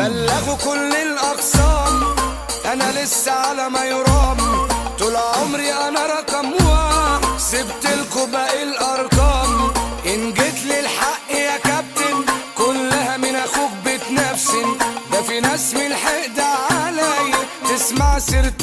بلغوا كل الاقسام، انا لسه على ما يرام. طول عمري انا رقم واحد، سبتلكوا باقي الارقام. ان جيت للحق يا كابتن كلها من اخوك بتنفسن. ده في ناس من الحقد عليا تسمع سيرتي